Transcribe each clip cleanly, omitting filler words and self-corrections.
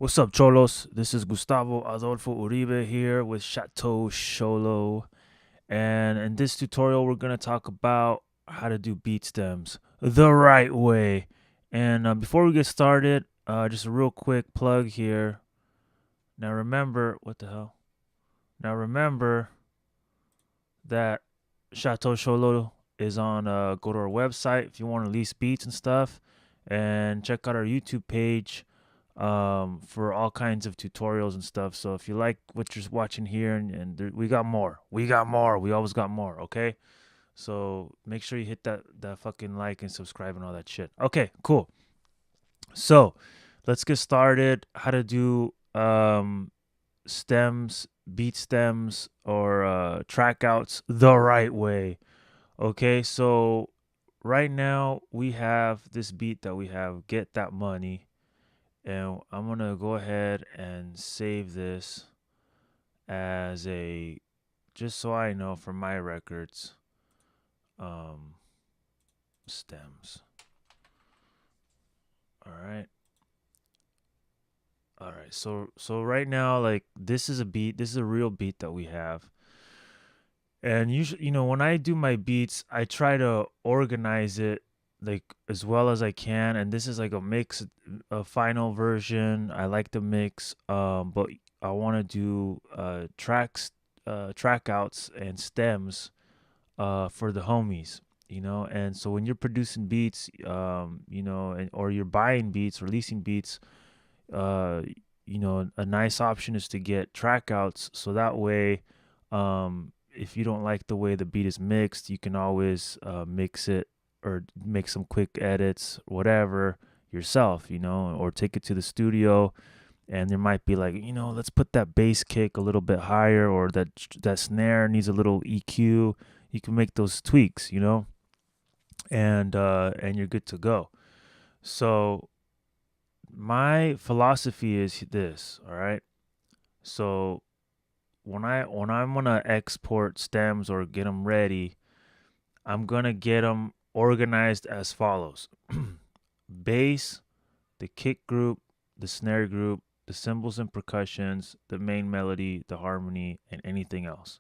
What's up, Cholos? This is Gustavo Adolfo Uribe here with Château Choló. And in this tutorial, we're going to talk about how to do beat stems the right way. And before we get started, just a real quick plug here. Now, remember, what the hell? Now, remember that Château Choló is on, go to our website if you want to lease beats and stuff. And check out our YouTube page for all kinds of tutorials and stuff. So if you like what you're watching here, and we got more, we always got more. Okay, so make sure you hit that fucking like and subscribe and all that shit. Okay, cool. So let's get started. How to do stems, beat stems, or track outs the right way. Okay, so right now we have this beat that we have, Get That Money. And I'm going to go ahead and save this as a, just so I know for my records, stems. All right. All right. So right now, like, this is a real beat that we have. And usually, when I do my beats, I try to organize it like as well as I can. And this is like a final version. I like the mix, but I want to do track outs and stems for the homies. And so when you're producing beats, or you're buying beats, releasing beats, a nice option is to get track outs, so that way, if you don't like the way the beat is mixed, you can always mix it or make some quick edits, whatever, yourself, or take it to the studio. And there might be like, let's put that bass kick a little bit higher, or that snare needs a little EQ. You can make those tweaks, and you're good to go. So my philosophy is this, all right? So when I'm gonna export stems or get them ready, I'm gonna get them organized as follows: bass, the kick group, the snare group, the cymbals and percussions, the main melody, the harmony, and anything else.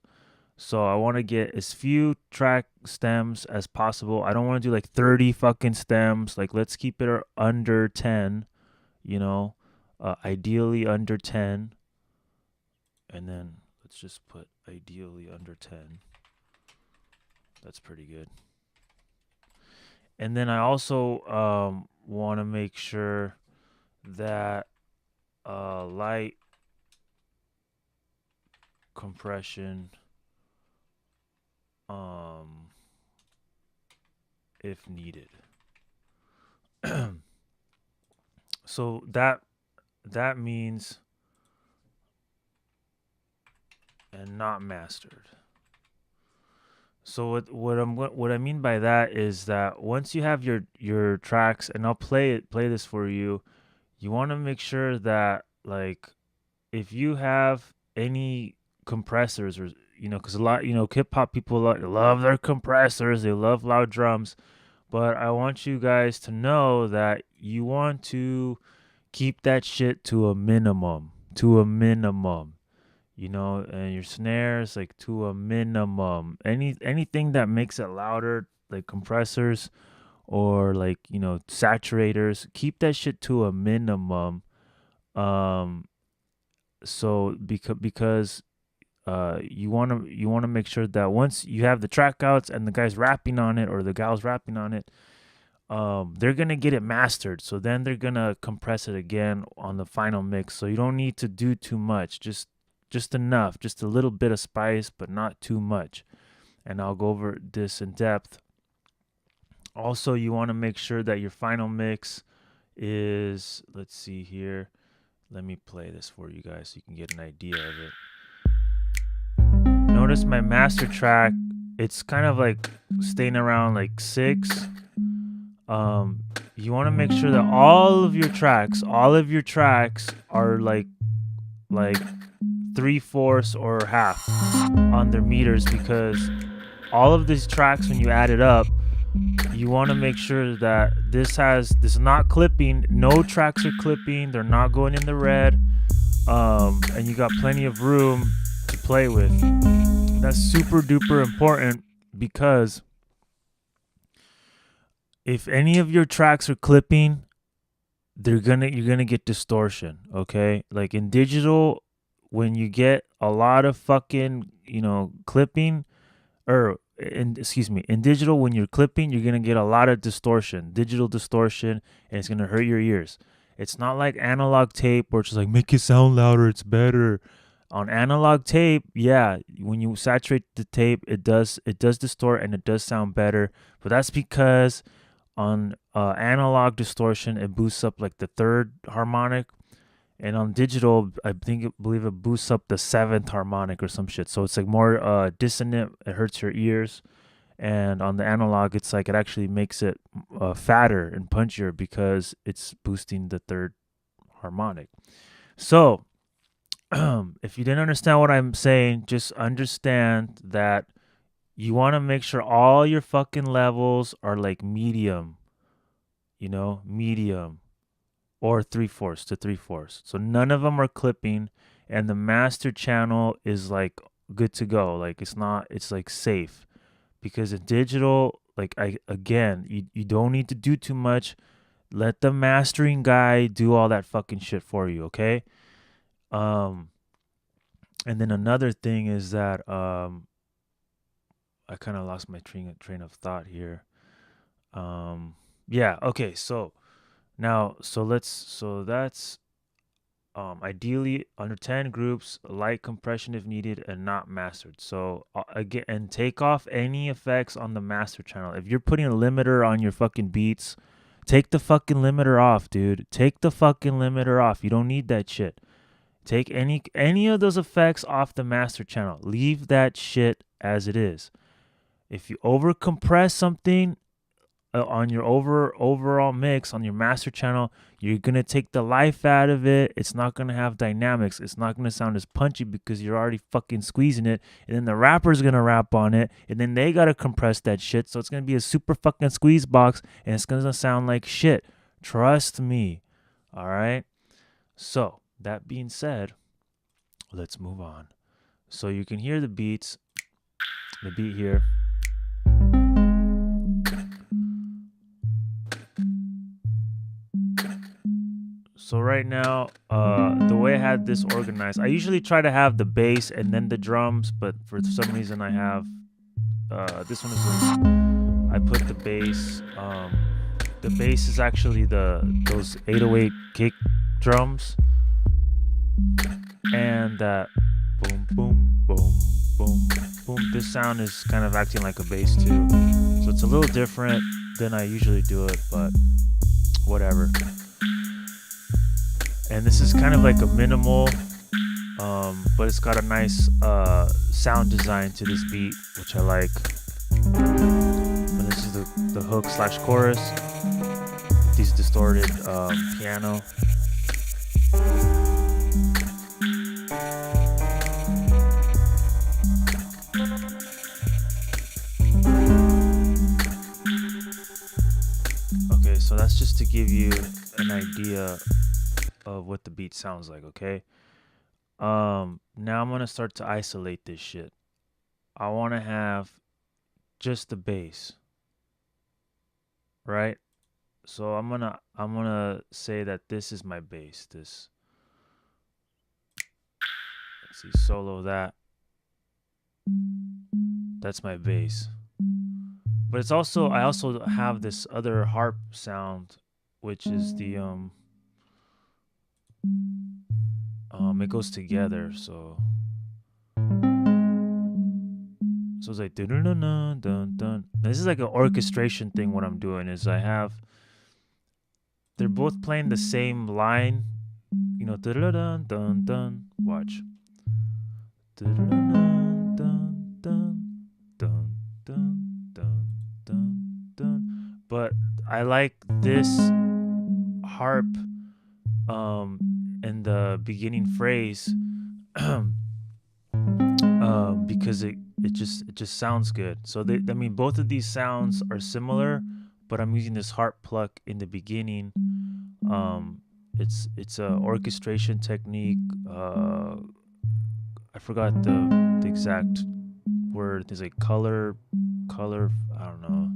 So I want to get as few track stems as possible. I don't want to do like 30 fucking stems. Like, let's keep it under 10, ideally under 10. And then let's just put ideally under 10. That's pretty good. And then I also want to make sure that light compression, if needed. So that means, and not mastered. So what I mean by that is that once you have your tracks, and I'll play this for you, you want to make sure that, like, if you have any compressors, or because a lot, hip hop people love their compressors, they love loud drums, but I want you guys to know that you want to keep that shit to a minimum, and your snares, like, to a minimum. Anything that makes it louder, like compressors or, like, saturators, keep that shit to a minimum. So because you want to make sure that once you have the track outs and the guy's rapping on it, or the gal's rapping on it, they're gonna get it mastered. So then they're gonna compress it again on the final mix. So you don't need to do too much, just enough, just a little bit of spice, but not too much. And I'll go over this in depth. Also, you want to make sure that your final mix is, let's see here, let me play this for you guys so you can get an idea of it. Notice my master track, it's kind of like staying around like 6. You want to make sure that all of your tracks are like 3/4 or half on their meters, because all of these tracks, when you add it up, you want to make sure that this is not clipping. No tracks are clipping. They're not going in the red. And you got plenty of room to play with. That's super duper important because if any of your tracks are clipping, you're gonna get distortion. Okay, like in digital, when you get a lot of fucking clipping, or in digital, when you're clipping, you're gonna get a lot of distortion, digital distortion, and it's gonna hurt your ears. It's not like analog tape where it's just like make it sound louder, it's better. On analog tape, yeah, when you saturate the tape, it does distort and it does sound better. But that's because on analog distortion, it boosts up like the third harmonic, and on digital, believe it boosts up the seventh harmonic or some shit. So it's like more dissonant. It hurts your ears. And on the analog, it's like it actually makes it fatter and punchier because it's boosting the third harmonic. So if you didn't understand what I'm saying, just understand that you want to make sure all your fucking levels are like medium, medium or 3/4 to 3/4. So none of them are clipping, and the master channel is like good to go. Like it's like safe, because in digital, like you don't need to do too much. Let the mastering guy do all that fucking shit for you, okay? Um, and then another thing is that I kind of lost my train of thought here. Yeah, okay, so now so that's ideally under 10 groups, light compression if needed, and not mastered. So again, and take off any effects on the master channel. If you're putting a limiter on your fucking beats, take the fucking limiter off, dude. Take the fucking limiter off. You don't need that shit. Take any of those effects off the master channel. Leave that shit as it is. If you over compress something on your overall mix on your master channel, you're gonna take the life out of it. It's not gonna have dynamics. It's not gonna sound as punchy because you're already fucking squeezing it. And then the rapper's gonna rap on it, and then they gotta compress that shit. So it's gonna be a super fucking squeeze box, and it's gonna sound like shit. Trust me. All right. So that being said, let's move on. So you can hear the beats. The beat here. So right now, the way I had this organized, I usually try to have the bass and then the drums, but for some reason I have this one is I put the bass. The bass is actually those 808 kick drums, and that boom boom boom boom boom. This sound is kind of acting like a bass too, so it's a little different than I usually do it, but whatever. And this is kind of like a minimal, but it's got a nice sound design to this beat, which I like. And this is the hook / chorus. These distorted piano. Okay, so that's just to give you an idea of what the beat sounds like, okay? Now I'm gonna start to isolate this shit. I wanna have just the bass, right? So I'm gonna say that this is my bass. Let's see, solo that. That's my bass. But it's also I also have this other harp sound, which is the it goes together, so it's like dun dun dun dun dun. This is like an orchestration thing. What I'm doing is they're both playing the same line, dun dun dun dun. Watch. Dun dun dun dun dun dun dun dun dun. But I like this harp in the beginning phrase because it just sounds good. So I mean, both of these sounds are similar, but I'm using this harp pluck in the beginning. Um, it's a orchestration technique. I forgot the exact word. There's like color. I don't know.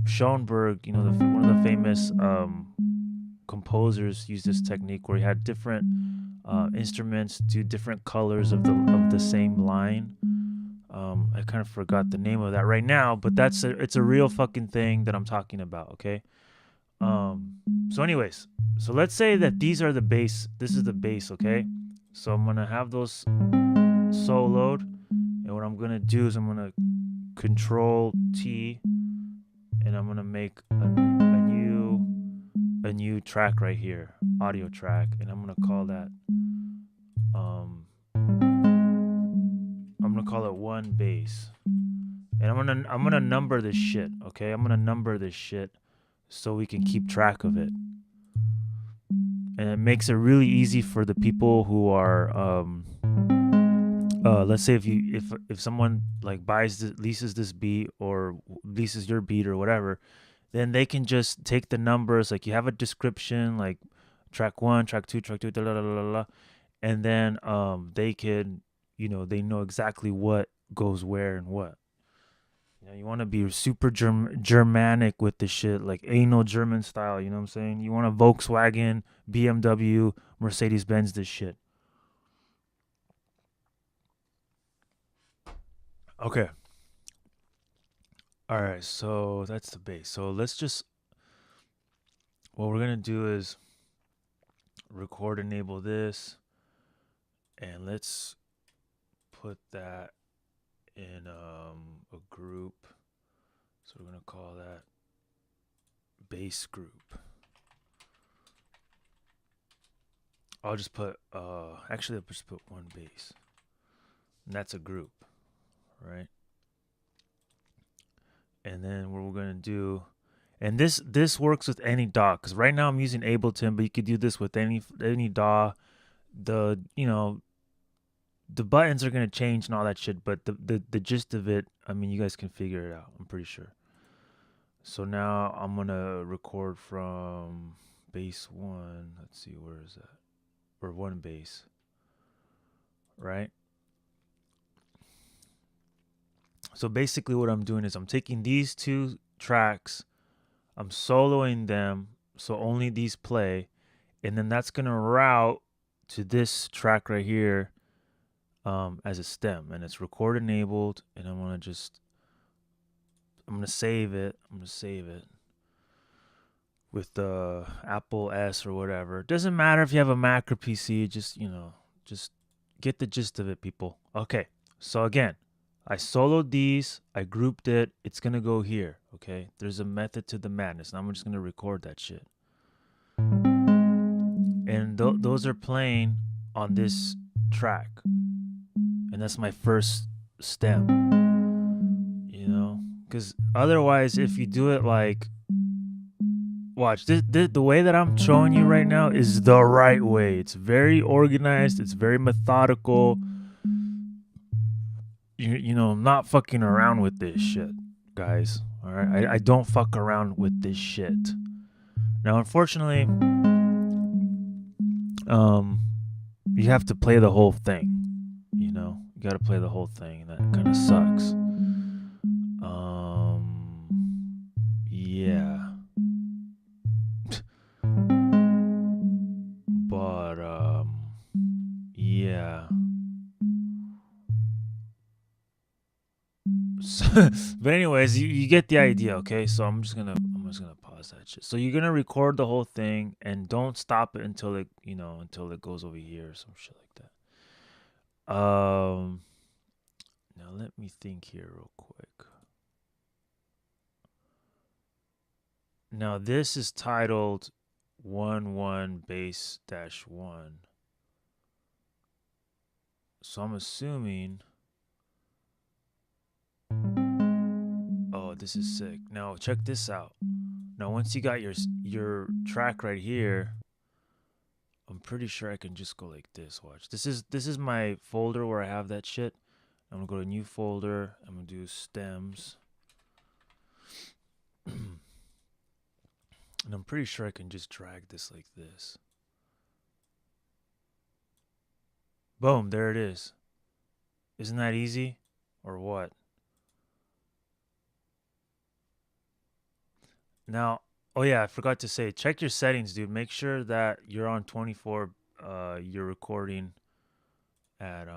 Schoenberg, you know, one of the famous composers used this technique where he had different instruments do different colors of the same line. I kind of forgot the name of that right now, but it's a real fucking thing that I'm talking about. Okay. So anyways, so let's say that these are the bass. This is the bass. Okay. So I'm gonna have those soloed, and what I'm gonna do is I'm gonna Control T, and I'm gonna make a new track right here, audio track, and I'm gonna call that I'm gonna call it one bass, and I'm gonna number this shit. Okay, I'm gonna number this shit so we can keep track of it, and it makes it really easy for the people who are let's say if someone like leases this beat or leases your beat or whatever, then they can just take the numbers, like you have a description like track 1, track 2, track 2, da, da, da, da, da, and then they can, you know, they know exactly what goes where and what. You know, you want to be super Germanic with the shit, like anal German style, you know what I'm saying? You want a Volkswagen, BMW, Mercedes Benz this shit. Okay. All right, so that's the bass. So let's just, what we're going to do is record enable this, and let's put that in a group. So we're going to call that bass group. I'll just put, actually I'll just put one bass. And that's a group, right? And then what we're going to do, and this works with any DAW, because right now I'm using Ableton, but you could do this with any DAW. The, you know, the buttons are going to change and all that shit, but the gist of it, I mean, you guys can figure it out, I'm pretty sure. So now I'm going to record from bass 1. Let's see, where is that? Or one bass, right? So basically what I'm doing is I'm taking these two tracks, I'm soloing them, so only these play, and then that's going to route to this track right here as a stem, and it's record enabled, and I'm going to save it. I'm going to save it with the Apple S or whatever. It doesn't matter if you have a Mac or PC, just, you know, just get the gist of it, people. Okay, so again, I soloed these, I grouped it, it's gonna go here, okay? There's a method to the madness, and I'm just gonna record that shit. And those are playing on this track, and that's my first stem, you know? Because otherwise, if you do it like, watch, the way that I'm showing you right now is the right way. It's very organized, it's very methodical. You know, I'm not fucking around with this shit, guys. All right, I don't fuck around with this shit. Now, unfortunately, you have to play the whole thing. You know, you got to play the whole thing. That kind of sucks. Yeah. But yeah. But anyways, you get the idea, okay? So I'm just gonna pause that shit. So you're gonna record the whole thing and don't stop it until it, you know, until it goes over here or some shit like that. Now let me think here real quick. Now this is titled 1-1 bass -1. So I'm assuming, oh, this is sick. Now check this out. Now once you got your track right here, I'm pretty sure I can just go like this. Watch. This is my folder where I have that shit. I'm gonna go to new folder. I'm gonna do stems. And I'm pretty sure I can just drag this like this. Boom, there it is. Isn't that easy? Or what? Now, oh yeah, I forgot to say, check your settings, dude. Make sure that you're on 24. You're recording at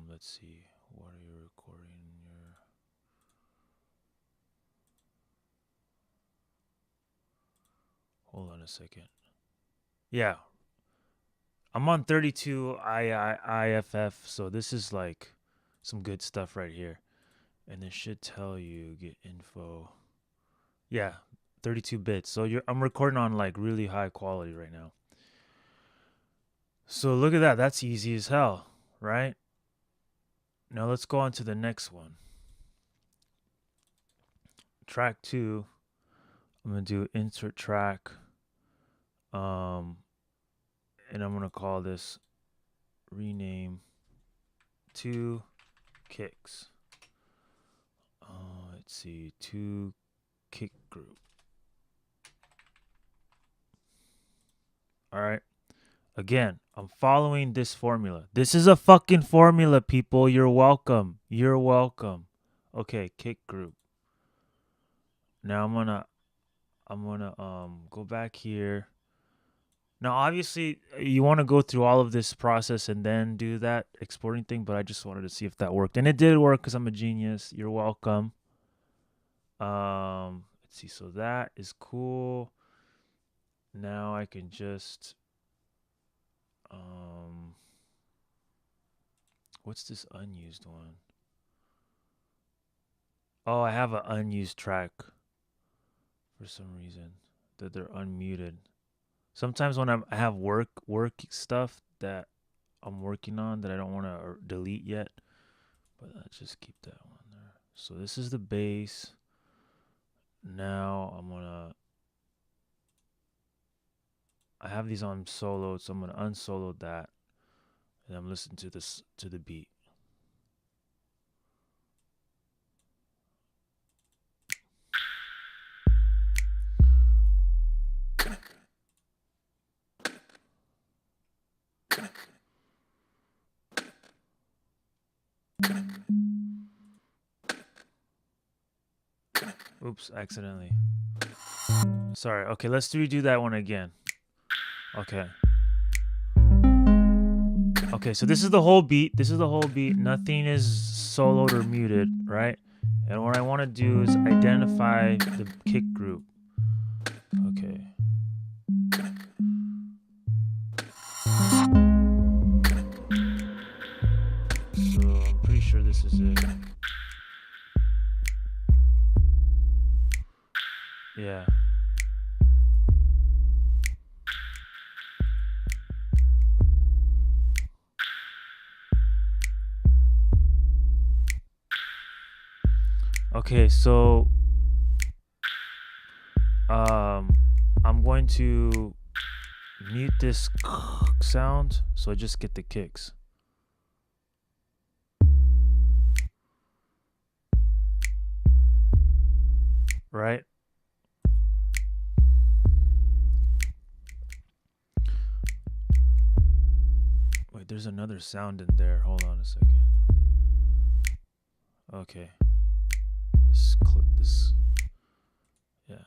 let's see, what are you recording? Your hold on a second. Yeah, I'm on 32 IFF, so this is like some good stuff right here. And it should tell you get info. Yeah, 32 bits. So I'm recording on like really high quality right now. So look at that. That's easy as hell, right? Now let's go on to the next one. Track 2. I'm going to do insert track. And I'm going to call this rename 2 kicks. Let's see, 2 kick group. All right. Again, I'm following this formula. This is a fucking formula, people. You're welcome. You're welcome. Okay, kick group. Now I'm gonna go back here. Now obviously you want to go through all of this process and then do that exporting thing, but I just wanted to see if that worked. And it did work because I'm a genius. You're welcome. Let's see, so that is cool. Now I can just what's this unused one? Oh, I have an unused track for some reason that they're unmuted. Sometimes when I have work stuff that I'm working on that I don't want to delete yet, but let's just keep that one there. So this is the bass. Now I have these on solo, so I'm gonna unsolo that, and I'm listening to the beat. Oops, accidentally. Sorry. Okay, let's redo that one again. Okay. Okay, so this is the whole beat. This is the whole beat. Nothing is soloed or muted, right? And what I want to do is identify the kick group. Okay. So I'm pretty sure this is it. Yeah. Okay, so I'm going to mute this sound so I just get the kicks. Right? Wait, there's another sound in there. Hold on a second. Okay. This yeah.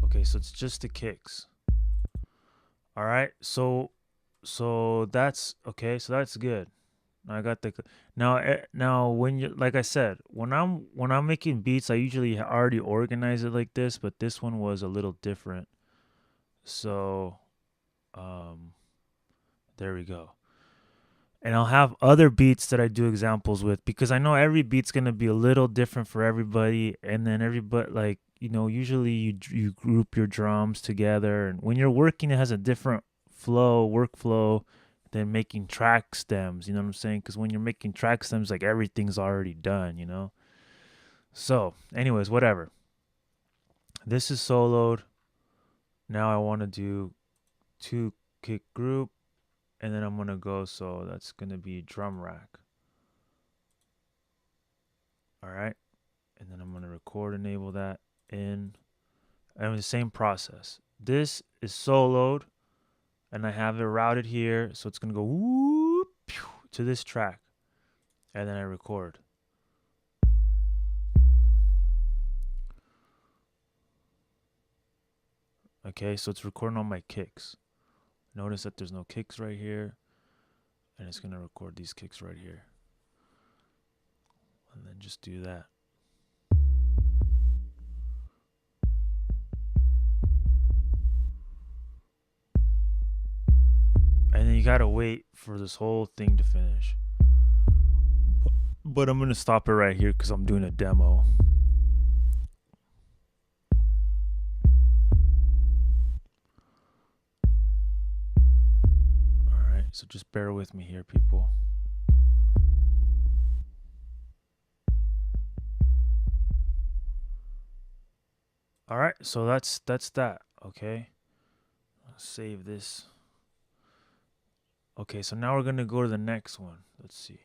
Okay, so it's just the kicks. All right. So that's okay. So that's good. I got the now when you like I said, when I'm making beats, I usually already organize it like this, but this one was a little different. So there we go. And I'll have other beats that I do examples with because I know every beat's going to be a little different for everybody, and then everybody like, usually you group your drums together, and when you're working it has a different workflow than making track stems, you know what I'm saying? Cuz when you're making track stems like everything's already done. So, anyways, whatever. This is soloed. Now I want to do 2 kick group, and then I'm going to go, so that's going to be drum rack. All right. And then I'm going to record, enable that in. And the same process. This is soloed, and I have it routed here. So it's going to go whoop, to this track. And then I record. Okay, so it's recording on my kicks. Notice that there's no kicks right here. And it's going to record these kicks right here. And then just do that. And then you got to wait for this whole thing to finish. But I'm going to stop it right here because I'm doing a demo. All right, so just bear with me here, people. All right, so that's that, okay? Let's save this. Okay, so now we're going to go to the next one. Let's see.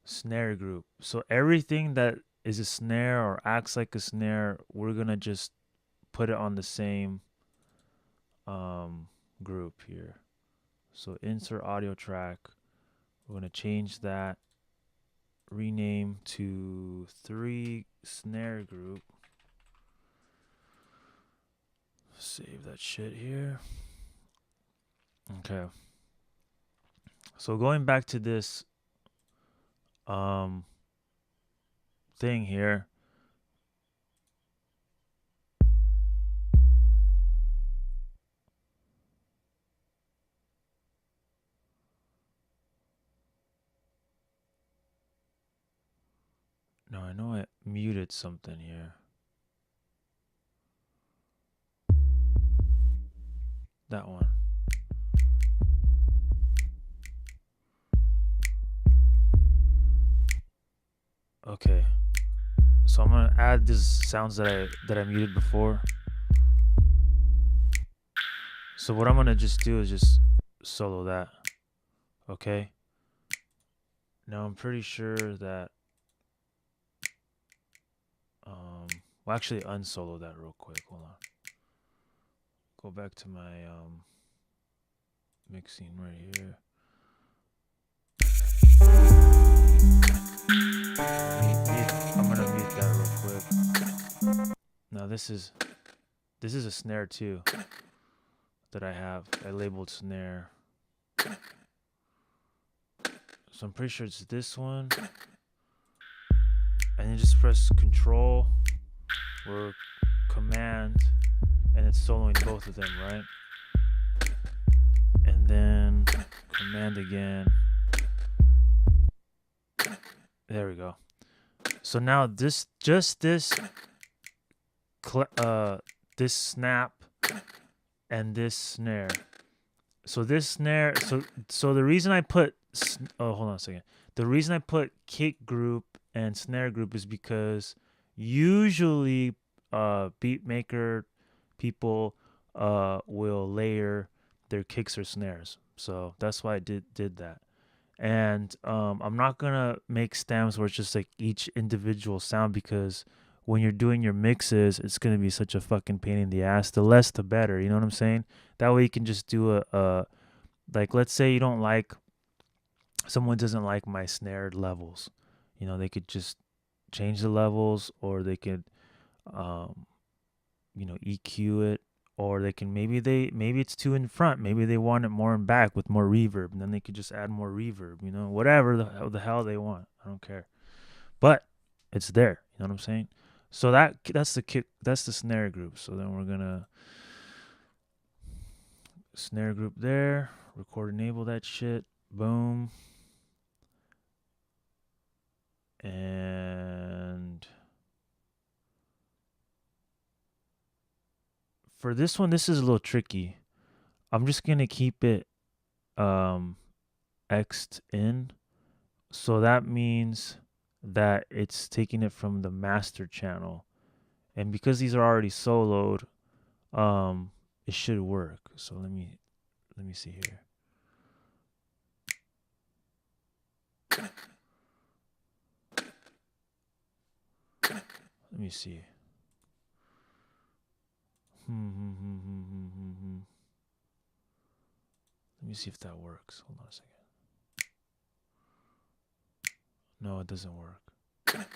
Snare group. So everything that is a snare or acts like a snare, we're going to just put it on the same group here. So insert audio track. We're going to change that. Rename to 3 snare group. Save that shit here. Okay. So going back to this thing here. Now I know I muted something here. That one. Okay. So I'm gonna add these sounds that I muted before. So what I'm gonna just do is just solo that. Okay. Now I'm pretty sure that well, actually unsolo that real quick. Hold on. Go back to my mixing right here. I'm gonna mute that real quick. Now this is a snare too that I have. I labeled snare. So I'm pretty sure it's this one. And then just press Control or Command, and it's soloing both of them, right? And then Command again. There we go. So now this snap and this snare. So this snare. So the reason I put hold on a second. The reason I put kick group and snare group is because usually beat maker people will layer their kicks or snares. So that's why I did that. And I'm not gonna make stems where it's just like each individual sound, because when you're doing your mixes, it's gonna be such a fucking pain in the ass. The less, the better. You know what I'm saying? That way you can just do a like, let's say you don't like, someone doesn't like my snared levels. You know, they could just change the levels, or they could, you know, EQ it, or they can maybe it's too in front, maybe they want it more in back with more reverb, and then they could just add more reverb. You know, whatever the hell they want. I don't care, but it's there. You know what I'm saying? So that's the kick. That's the snare group. So then we're gonna snare group there. Record, enable that shit. Boom. And for this one, this is a little tricky. I'm just gonna keep it X'd in. So that means that it's taking it from the master channel. And because these are already soloed, it should work. So let me see here. Let me see. Let me see if that works. Hold on a second. No, it doesn't work. Let's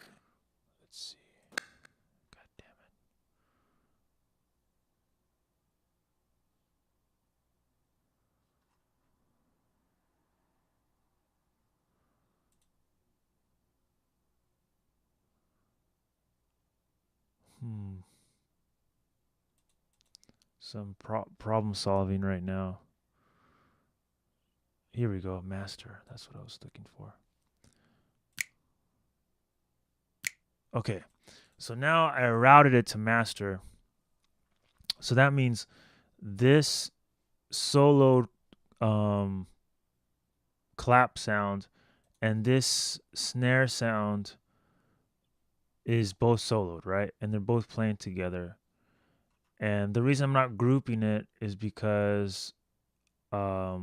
see. God damn it. Some problem solving right now. Here we go, master. That's what I was looking for. Okay, so now I routed it to master. So that means this solo clap sound and this snare sound is both soloed, right? And they're both playing together. And the reason I'm not grouping it is because I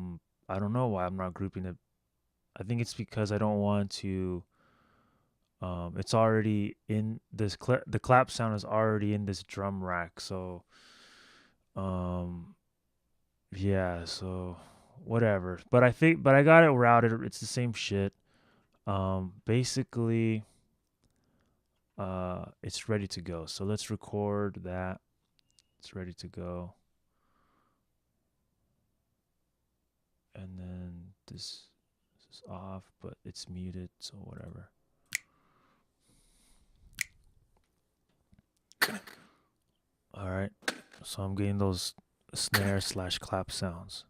don't know why I'm not grouping it. I think it's because I don't want to. It's already in this the clap sound is already in this drum rack, so yeah, so whatever. But I got it routed. It's the same shit. Basically, it's ready to go. So let's record that. It's ready to go. And then this is off, but it's muted, so whatever. All right, so I'm getting those snare / clap sounds.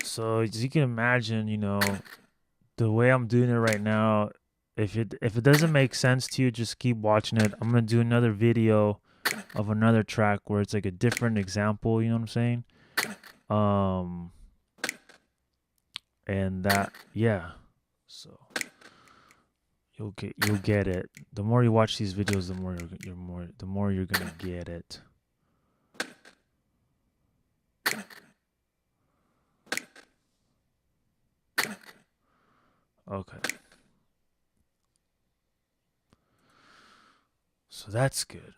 So as you can imagine, you know, the way I'm doing it right now, if it doesn't make sense to you, just keep watching it. I'm gonna do another video of another track where it's like a different example, you know what I'm saying? And that, yeah. So you'll get it. The more you watch these videos, the more you're gonna get it. Okay. So that's good.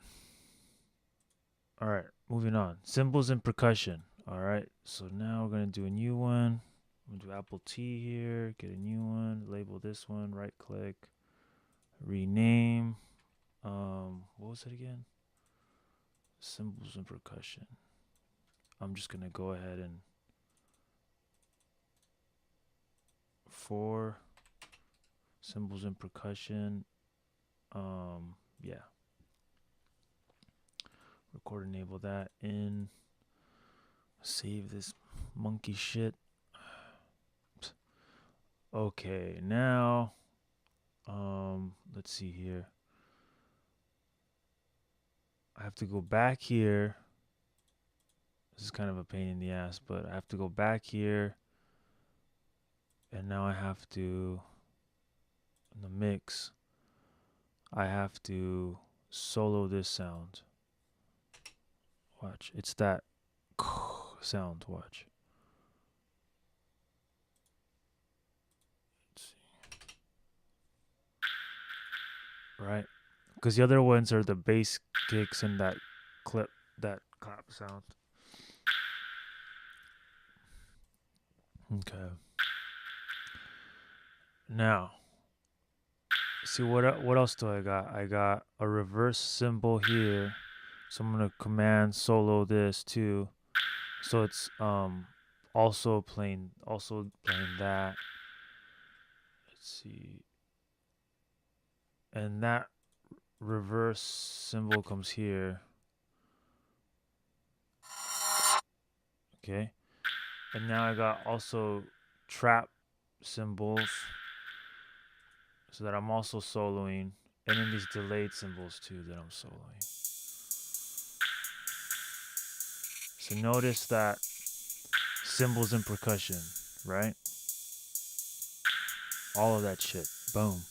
All right, moving on. Cymbals and percussion. All right, so now we're gonna do a new one. I'm gonna do Apple T here. Get a new one. Label this one. Right click. Rename. What was it again? Cymbals and percussion. I'm just gonna go ahead and for cymbals and percussion. Yeah. Record, enable that in. Save this monkey shit. Okay, now let's see here. I have to go back here. This is kind of a pain in the ass, but I have to go back here. And now I have to, in the mix, I have to solo this sound. Watch, it's that sound, watch. Let's see. Right? Because the other ones are the bass kicks and that clap sound. Okay. Now, see what else do I got? I got a reverse cymbal here, so I'm gonna command solo this too. So it's also playing that. Let's see, and that reverse cymbal comes here. Okay, and now I got also trap cymbals, so that I'm also soloing, and then these delayed cymbals too that I'm soloing. So notice that cymbals and percussion, right? All of that shit. Boom.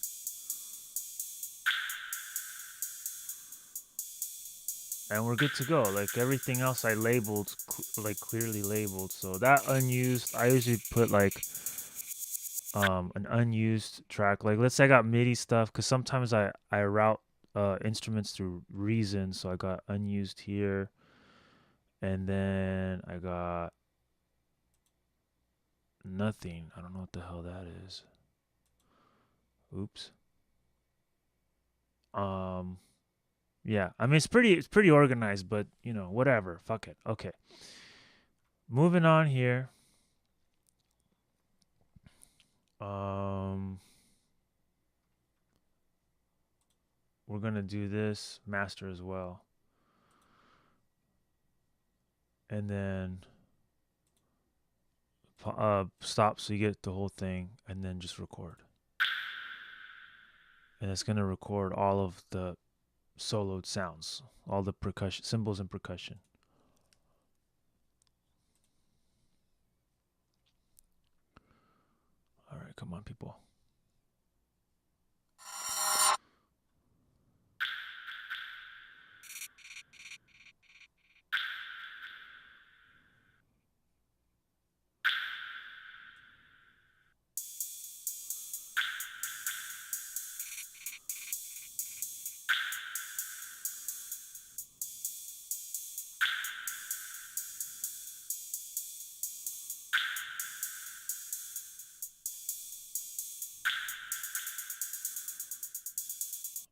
and we're good to go. Like everything else I labeled, like clearly labeled. So that unused, I usually put like an unused track. Like let's say I got MIDI stuff, because sometimes I route instruments through Reason. So I got unused here, and then I got nothing. I don't know what the hell that is. Oops. Um, yeah. I mean, it's pretty organized, but you know, whatever. Fuck it. Okay. Moving on here. Um, we're gonna do this master as well, and then stop so you get the whole thing, and then just record. And it's gonna record all of the soloed sounds, all the percussion, cymbals and percussion. All right, come on, people.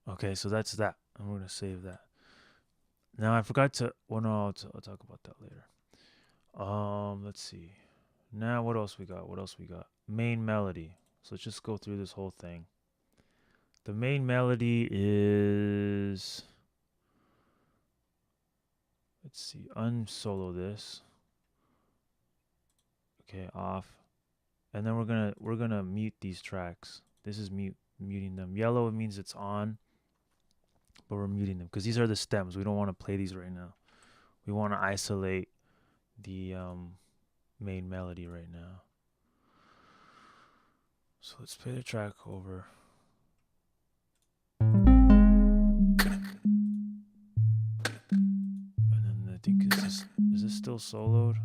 Okay, so that's that. I'm gonna save that. Now I forgot to. Well, no, I'll talk about that later. Let's see. Now what else we got? What else we got? Main melody. So let's just go through this whole thing. The main melody is. Let's see. Unsolo this. Okay, off. And then we're gonna mute these tracks. This is muting them. Yellow means it's on, but we're muting them because these are the stems. We don't want to play these right now. We want to isolate the main melody right now. So let's play the track over. And then I think is this still soloed?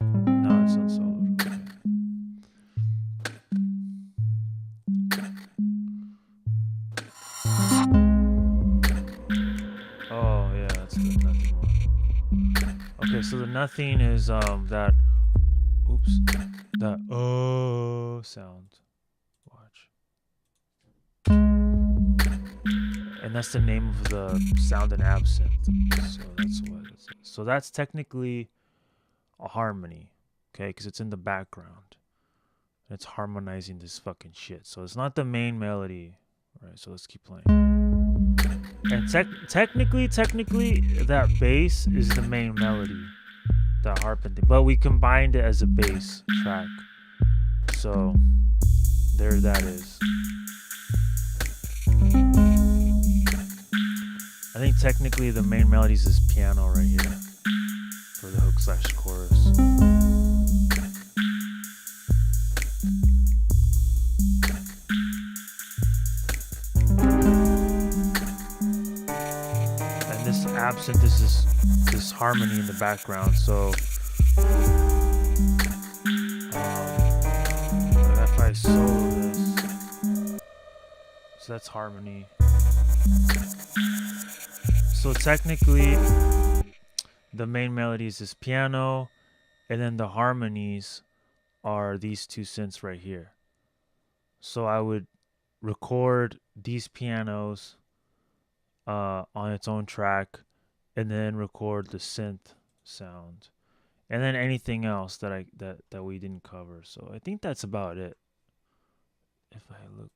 No, it's not soloed. Okay. Oh yeah, that's the nothing one. Okay, so the nothing is that that sound. Watch. And that's the name of the sound in absinthe. So that's what it is. So that's technically a harmony, okay? Because it's in the background. And it's harmonizing this fucking shit. So it's not the main melody. All right, so let's keep playing. And technically, that bass is the main melody. That harping thing. But we combined it as a bass track. So there that is. I think technically the main melody is this piano right here for the hook / chorus. And this absinthe is this harmony in the background. So if I solo this, so that's harmony. So technically, the main melody is this piano, and then the harmonies are these two synths right here. So I would record these pianos on its own track, and then record the synth sound, and then anything else that we didn't cover. So I think that's about it. If I look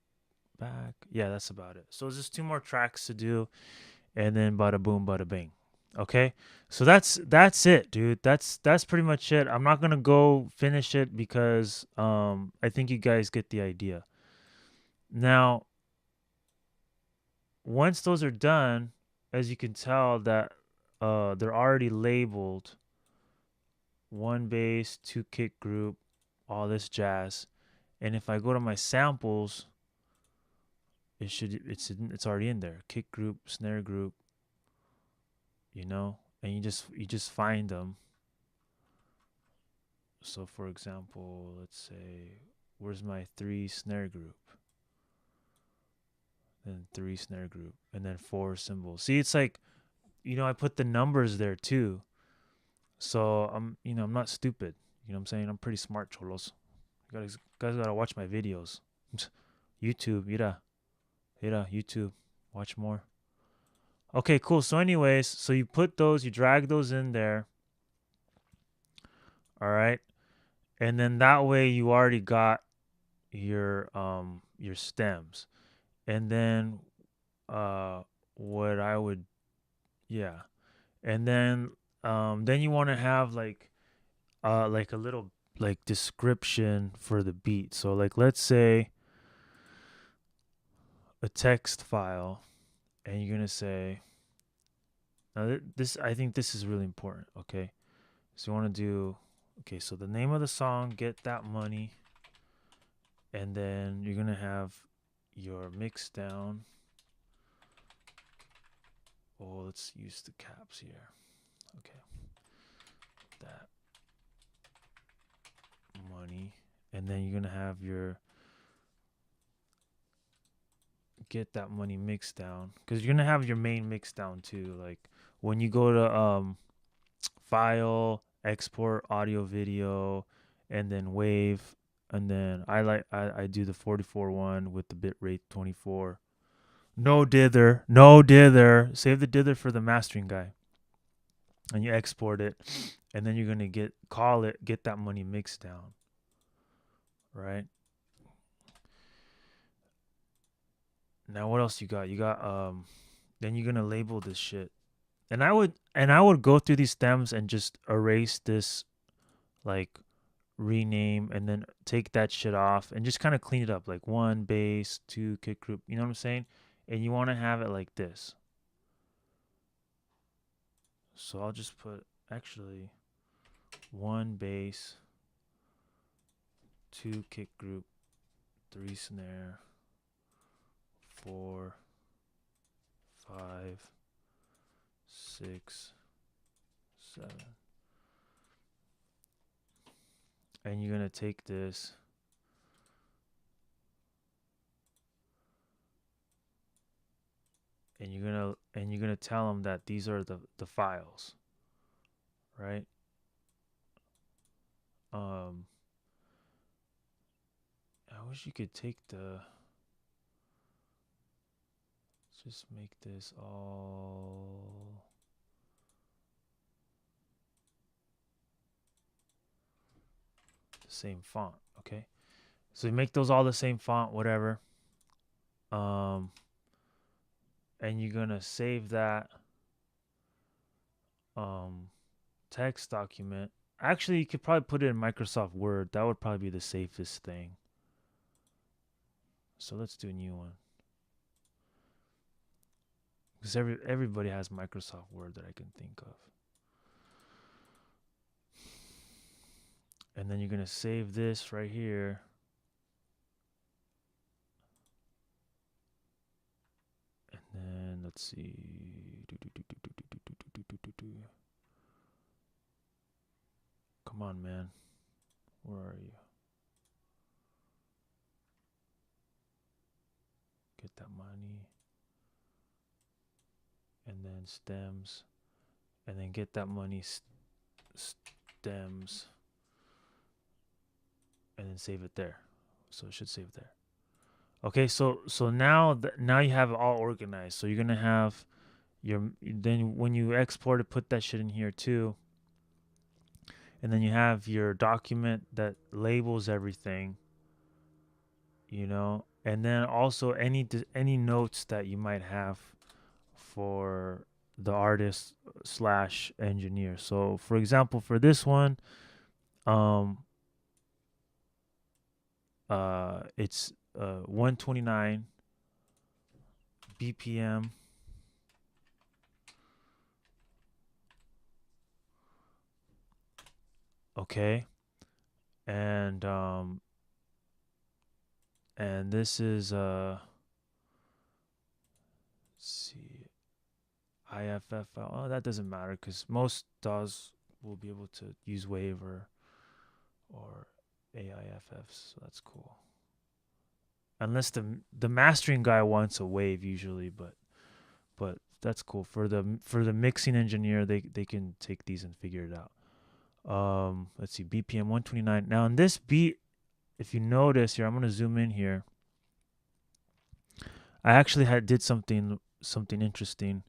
back, yeah, that's about it. So there's just 2 more tracks to do, and then bada boom, bada bing. Okay, so that's it, dude. That's pretty much it. I'm not gonna go finish it because I think you guys get the idea. Now, once those are done, as you can tell that they're already labeled 1 bass, 2 kick group, all this jazz. And if I go to my samples, it's already in there. Kick group, snare group. and you just find them. So for example, let's say, where's my 3 snare group? Then 3 snare group, and then 4 cymbals. See, it's like, I put the numbers there too. So I'm not stupid. You know what I'm saying? I'm pretty smart, cholos. You guys gotta watch my videos. YouTube, YouTube. Watch more. Okay, cool. So anyways, so you put those, you drag those in there. All right. And then that way you already got your stems. And then what I would yeah. And then you want to have like a little like description for the beat. So like let's say a text file, and you're going to say, now this I think this is really important, okay? So you want to do, okay, so the name of the song, Get That Money, and then you're going to have your mix down. Oh, let's use the caps here. Okay. That money. And then you're going to have your Get That Money mix down, because you're going to have your main mix down too. Like when you go to file, export audio video, and then wave, and then I do the 44 one with the bit rate 24. No dither, no dither. Save the dither for the mastering guy. And you export it, and then you're gonna Get That Money mix down. Right? Now what else you got? You got then you're gonna label this shit. And I would go through these stems and just erase this, like rename, and then take that shit off and just kind of clean it up, like 1 bass, 2 kick group, you know what I'm saying? And you want to have it like this. So I'll just put, actually, 1 bass, 2 kick group, 3 snare, 4, 5, 6, 7. And you're gonna take this and you're gonna tell them that these are the files, right? I wish you could take let's just make this all the same font, okay? So you make those all the same font, whatever. And you're gonna save that text document. Actually, you could probably put it in Microsoft Word. That would probably be the safest thing. So let's do a new one, because everybody has Microsoft Word that I can think of. And then you're gonna save this right here. And then let's see. Come on, man. Where are you? Get That Money. And then stems. And then Get That Money stems. And then save it there. So it should save there. Okay, so now now you have it all organized. So you're gonna have then when you export it, put that shit in here too. And then you have your document that labels everything, and then also any notes that you might have for the artist slash engineer. So for example, for this one, it's 129 BPM. Okay. And this is let's see. IFF. Oh, that doesn't matter because most DAWs will be able to use wave or AIFFs. So that's cool. Unless the mastering guy wants a wave usually, but that's cool for the mixing engineer. They can take these and figure it out. Let's see, BPM 129. Now on this beat, if you notice here, I'm gonna zoom in here. I actually did something interesting.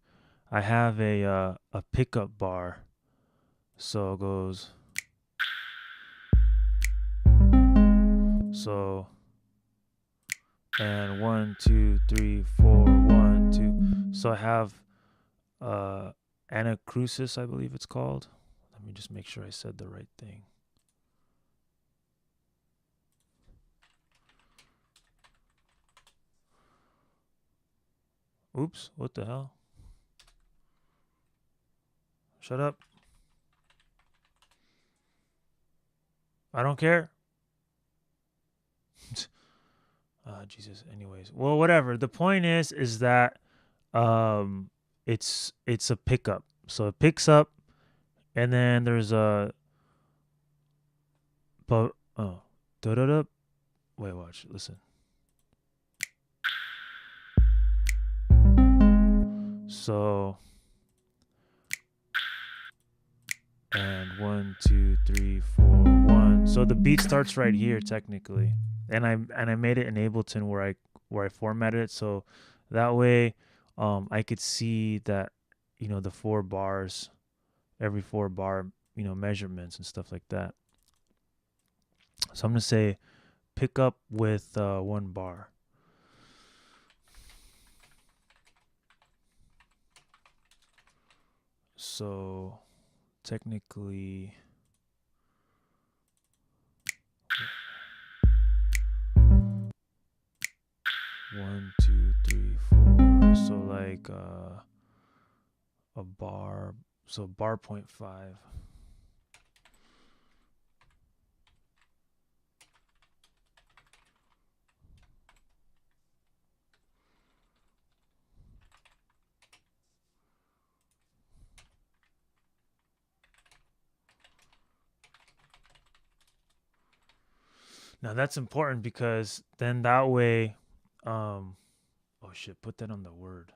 I have a pickup bar, so it goes so and 1 2 3 4 1 2. So I have anacrusis, I believe it's called. Let me just make sure I said the right thing. Oops, what the hell? Shut up. I don't care. Jesus. Anyways, well, whatever. The point is that um, it's a pickup. So it picks up, and then there's a but oh, da da da. Wait, watch. Listen. So and 1 2 3 4 1. So the beat starts right here technically, and I made it in Ableton where I formatted it so that way I could see that the 4 bars, every 4 bar measurements and stuff like that. So I'm gonna say pick up with 1 bar. So technically 1 2 3 4. So like a bar. So bar 0.5. Now that's important because then that way, oh shit, put that on the word.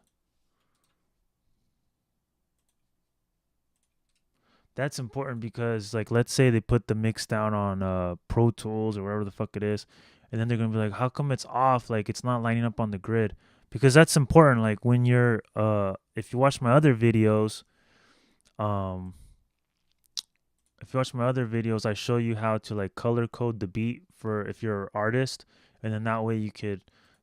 That's important because like let's say they put the mix down on Pro Tools or wherever the fuck it is, and then they're gonna be like, how come it's off? Like it's not lining up on the grid. Because that's important. Like when you're if you watch my other videos, um if you watch my other videos, I show you how to like color code the beat for if you're an artist, and then that way you could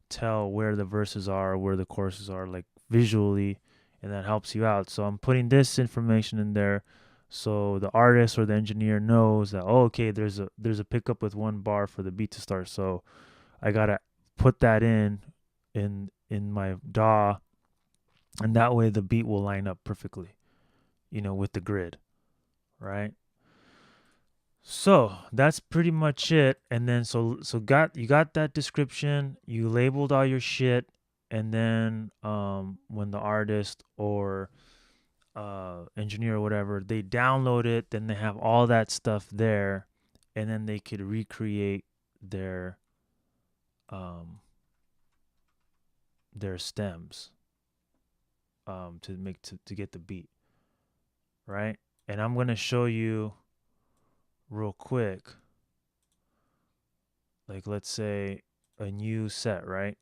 tell where the verses are, where the choruses are, like visually, and that helps you out. So I'm putting this information in there, so the artist or the engineer knows that okay, there's a pickup with 1 bar for the beat to start. So I gotta put that in my DAW, and that way the beat will line up perfectly, with the grid, right? So that's pretty much it. And then you got that description, you labeled all your shit, and then when the artist or engineer or whatever, they download it, then they have all that stuff there, and then they could recreate um their stems to get the beat, right? And I'm gonna show you real quick, like let's say a new set, right?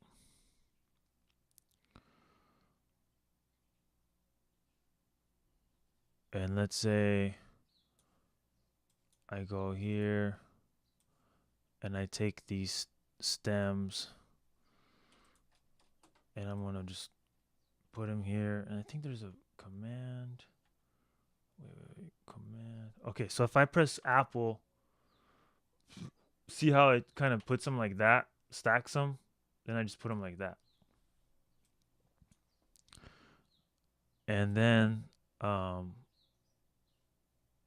And let's say I go here and I take these stems and I'm gonna just put them here, and I think there's a command. Wait, command. Okay, so if I press Apple, see how it kind of puts them like that, stacks them, then I just put them like that. And then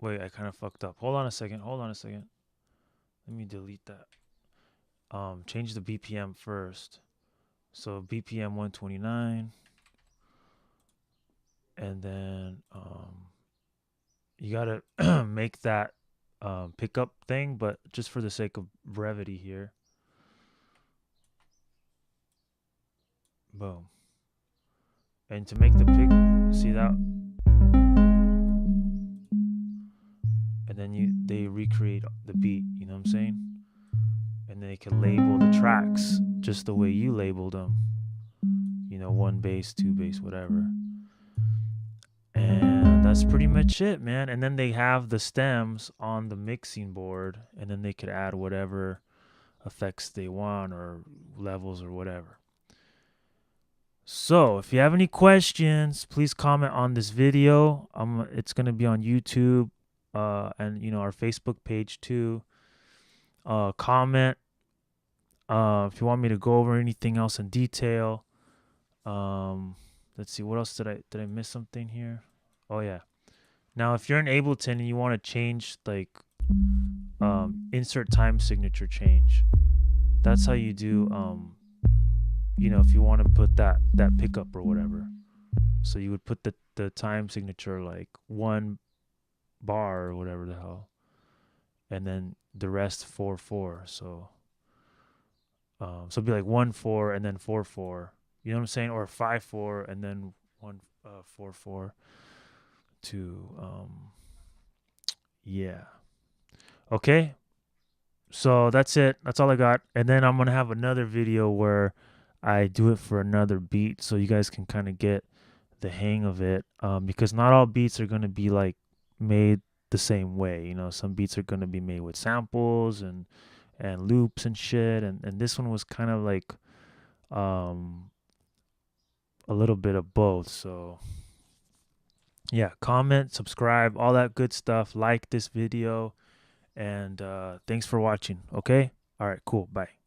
wait, I kind of fucked up. Hold on a second. Let me delete that. Change the BPM first. So BPM 129. and then you gotta make that pickup thing, but just for the sake of brevity here, boom. And to make the pick, see that, and then they recreate the beat. You know what I'm saying? And they can label the tracks just the way you labeled them. You know, 1 bass, 2 bass, whatever. And that's pretty much it, man. And then they have the stems on the mixing board, and then they could add whatever effects they want or levels or whatever. So if you have any questions, please comment on this video. It's gonna be on YouTube, and our Facebook page too. Comment if you want me to go over anything else in detail. Let's see, what else did I miss something here? Oh yeah. Now if you're in Ableton and you want to change, like, insert time signature change, that's how you do, if you want to put that pickup or whatever. So you would put the time signature like 1 bar or whatever the hell, and then the rest 4/4. So it'd be like 1/4 and then 4/4. You know what I'm saying? Or 5/4 and then 4/4 to yeah. Okay. So that's it. That's all I got. And then I'm gonna have another video where I do it for another beat, so you guys can kind of get the hang of it. Because not all beats are gonna be like made the same way. You know, some beats are gonna be made with samples and loops and shit. And this one was kind of like a little bit of both. So yeah, comment, subscribe, all that good stuff. Like this video, and thanks for watching. Okay. All right, cool. Bye.